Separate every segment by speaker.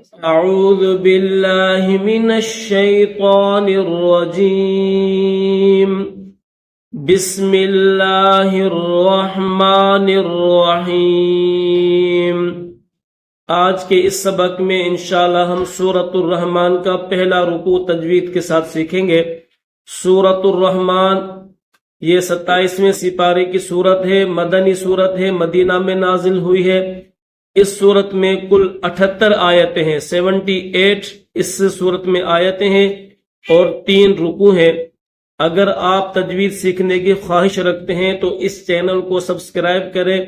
Speaker 1: أعوذ بالله من الشيطان الرجيم بسم الله الرحمن الرحیم۔ آج کے اس سبق میں انشاءاللہ ہم سورۃ الرحمن کا پہلا رکوع تجوید کے ساتھ سیکھیں گے۔ سورۃ الرحمن یہ 27ویں سپارے کی سورت ہے، مدنی سورت ہے، مدینہ میں نازل ہوئی ہے۔ اس صورت میں کل 78 آیتیں ہیں، 78 اس صورت میں آیتیں ہیں اور 3 رکوع ہیں۔ اگر آپ تجوید سیکھنے کی خواہش رکھتے ہیں تو اس چینل کو سبسکرائب کریں،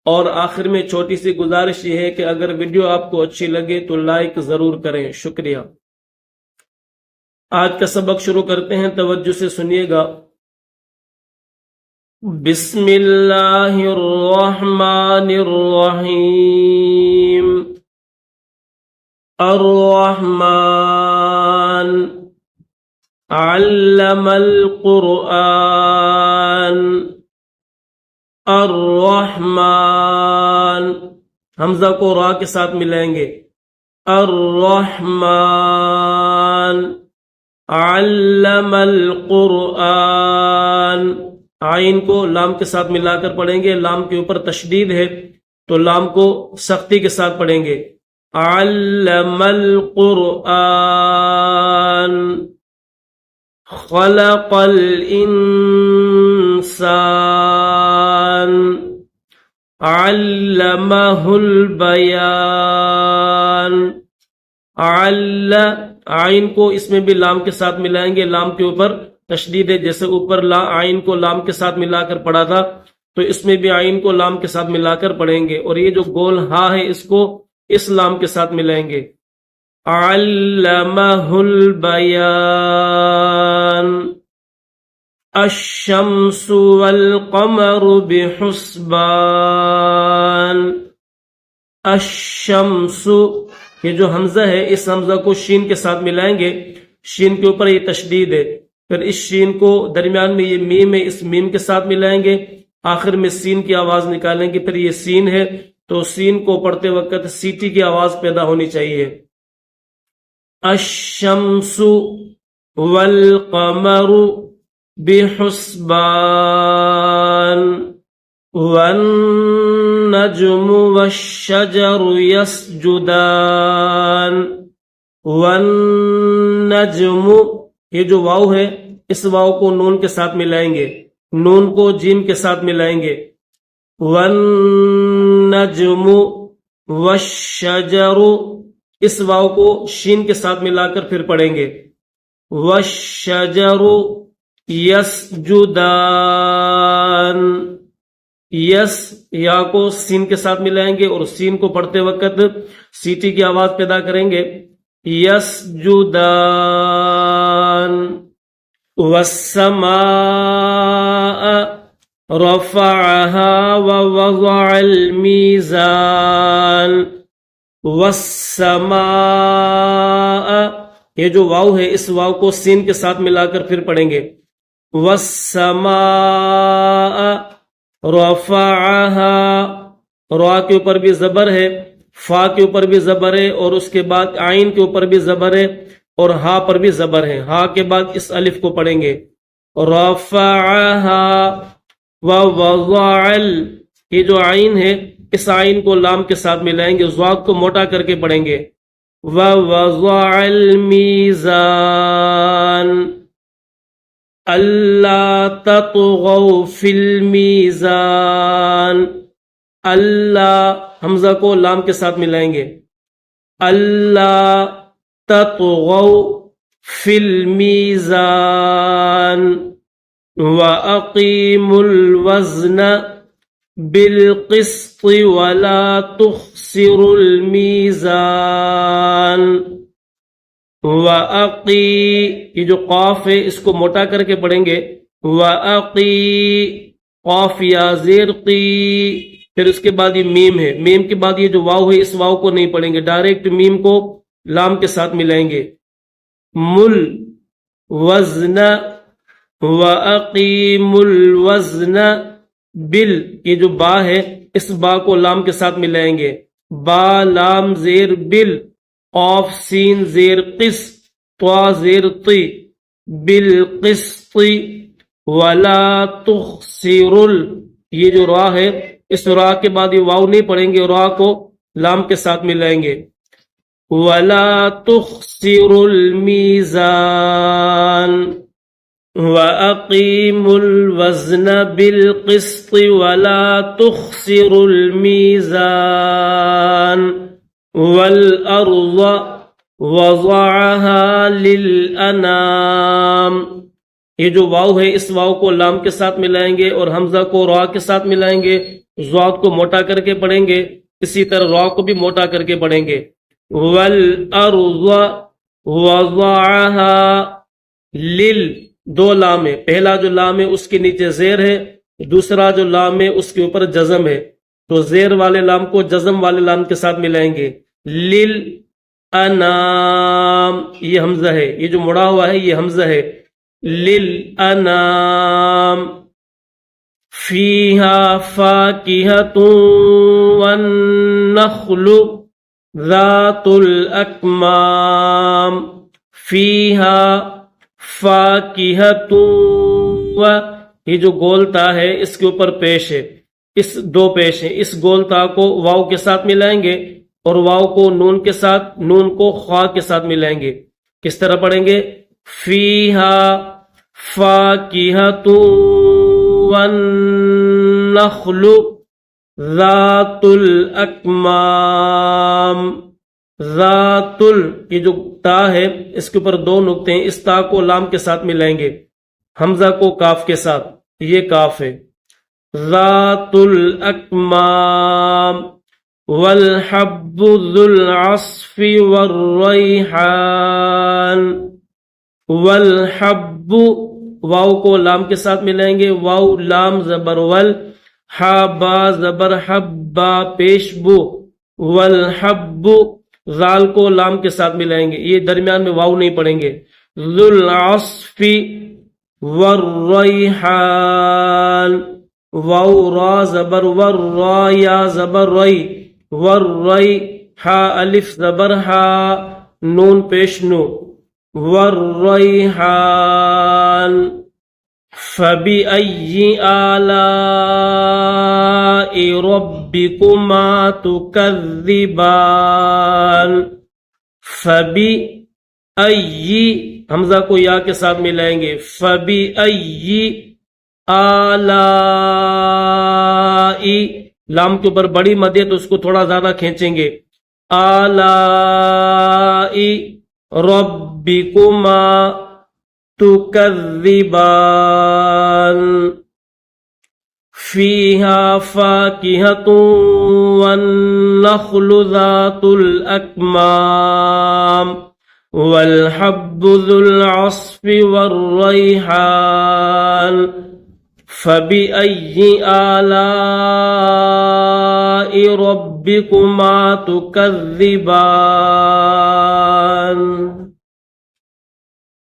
Speaker 1: اور آخر میں چھوٹی سی گزارش یہ ہے کہ اگر ویڈیو آپ کو اچھی لگے تو لائک ضرور کریں، شکریہ۔ آج کا سبق شروع کرتے ہیں، توجہ سے سنیے گا۔ بسم اللہ الرحمن الرحیم۔ الرحمن علم القرآن۔ الرحمن حمزہ کو را کے ساتھ ملائیں گے، الرحمن علم القرآن۔ عین کو لام کے ساتھ ملا کر پڑھیں گے، لام کے اوپر تشدید ہے تو لام کو سختی کے ساتھ پڑھیں گے۔ علم القرآن خلق الانسان علمہ البیان۔ عین کو اس میں بھی لام کے ساتھ ملائیں گے، لام کے اوپر تشدید ہے، جیسے اوپر عین کو لام کے ساتھ ملا کر پڑھا تھا تو اس میں بھی عین کو لام کے ساتھ ملا کر پڑھیں گے، اور یہ جو گول ہا ہے اس کو اس لام کے ساتھ ملائیں گے۔ علمہ البیان۔ الشمس والقمر بحسبان۔ الشمس یہ جو حمزہ ہے اس حمزہ کو شین کے ساتھ ملائیں گے، شین کے اوپر یہ تشدید ہے، پھر اس شین کو درمیان میں یہ میم ہے، اس میم کے ساتھ ملائیں گے، آخر میں سین کی آواز نکالیں گے، پھر یہ سین ہے تو سین کو پڑھتے وقت سیٹی کی آواز پیدا ہونی چاہیے۔ الشمس والقمر بحسبان والنجم والشجر يسجدان۔ والنجم یہ جو واو ہے اس واو کو نون کے ساتھ ملائیں گے، نون کو جیم کے ساتھ ملائیں گے۔ والنجم والشجر اس واو کو شین کے ساتھ ملا کر پھر پڑھیں گے۔ والشجر یسجدان۔ یس یا کو سین کے ساتھ ملائیں گے اور سین کو پڑھتے وقت سیٹی کی آواز پیدا کریں گے۔ یسجدان۔ والسماء رفعها ووضع الميزان۔ والسماء یہ جو واو ہے اس واو کو سین کے ساتھ ملا کر پھر پڑھیں گے۔ والسماء رفعها، را کے اوپر بھی زبر ہے، فا کے اوپر بھی زبر ہے، اور اس کے بعد عین کے اوپر بھی زبر ہے اور ہا پر بھی زبر ہے، ہا کے بعد اس الف کو پڑھیں گے۔ رفعها ووضع، یہ جو عین ہے اس عین کو لام کے ساتھ ملائیں گے، ضاد کو موٹا کر کے پڑھیں گے۔ ووضع المیزان اللہ تطغوا فی المیزان۔ اللہ حمزہ کو لام کے ساتھ ملائیں گے، اللہ تطغوا فی المیزان وَأَقِیمُوا الْوَزْنَ بِالْقِسْطِ وَلَا تُخْسِرُوا الْمِيزَانَ۔ یہ جو قاف ہے اس کو موٹا کر کے پڑھیں گے، وَأَقِی قاف یا زیر قی، پھر اس کے بعد یہ میم ہے، میم کے بعد یہ جو واو ہے اس واو کو نہیں پڑھیں گے، ڈائریکٹ میم کو لام کے ساتھ ملائیں گے۔ مل وزن وَأَقِیمُوا الْوَزْنَ بِل، یہ جو با ہے اس با کو لام کے ساتھ ملائیں گے، با لام زیر بل، قاف سین زیر قس طا زیر طی بالقسط ولا تخسر یہ جو را ہے اس را کے بعد یہ واو نہیں پڑھیں گے، را کو لام کے ساتھ ملائیں گے. ولا تخسر المیزان وَأَقِيمُوا الْوَزْنَ بِالْقِسْطِ وَلَا تُخْسِرُوا الْمِيزَانَ وَالْأَرْضَ وَضَعَهَا لِلْأَنَامِ. یہ جو واو ہے اس واو کو لام کے ساتھ ملائیں گے اور حمزہ کو را کے ساتھ ملائیں گے، ضاد کو موٹا کر کے پڑھیں گے، اسی طرح را کو بھی موٹا کر کے پڑھیں گے. وَالْأَرْضَ وَضَعَهَا لِلْ دو لام ہے، پہلا جو لام ہے اس کے نیچے زیر ہے، دوسرا جو لام ہے اس کے اوپر جزم ہے، تو زیر والے لام کو جزم والے لام کے ساتھ ملائیں گے. للانام یہ حمزہ ہے، یہ جو مڑا ہوا ہے یہ حمزہ ہے. للانام فیہا فاکہۃ والنخل ذات الاکمام. فیہا فاکہۃ یہ جو گولتا ہے اس کے اوپر پیش ہے، اس دو پیش ہے، اس گولتا کو واو کے ساتھ ملائیں گے اور واو کو نون کے ساتھ، نون کو خوا کے ساتھ ملائیں گے. کس طرح پڑھیں گے؟ فیہا فاکہۃ والنخل ذات الاکمام. ذات یہ جو تا ہے اس کے اوپر دو نقطے ہیں، اس تا کو لام کے ساتھ ملائیں گے، حمزہ کو کاف کے ساتھ، یہ کاف ہے. ذات الاکمام والحب ذو العصف والریحان. والحب واو کو لام کے ساتھ ملائیں گے، واو لام زبر ول، ہا با زبر حب با پیش بو. والحب ذال کو لام کے ساتھ ملائیں گے، یہ درمیان میں واو نہیں پڑھیں گے. ذو العصف والریحان واو را زبر ور را یا زبر ری والری ہا الف زبر ہا نون پیش نو. والریحان فَبِأَيِّ آلَاءِ رَبِّكُمَا تُكَذِّبَانِ. فَبِأَيِّ حمزہ کو یا کے ساتھ ملائیں گے. فَبِأَيِّ آلَاءِ لام کے اوپر بڑی مد ہے تو اس کو تھوڑا زیادہ کھینچیں گے. آلَاءِ رَبِّكُمَا تُكَذِّبَانِ. فِيهَا فَاكِهَةٌ وَالنَّخْلُ ذَاتُ الْأَكْمَامِ وَالْحَبُّ ذُو الْعَصْفِ وَالرَّيْحَانُ. فَبِأَيِّ آلَاءِ رَبِّكُمَا تُكَذِّبَانِ.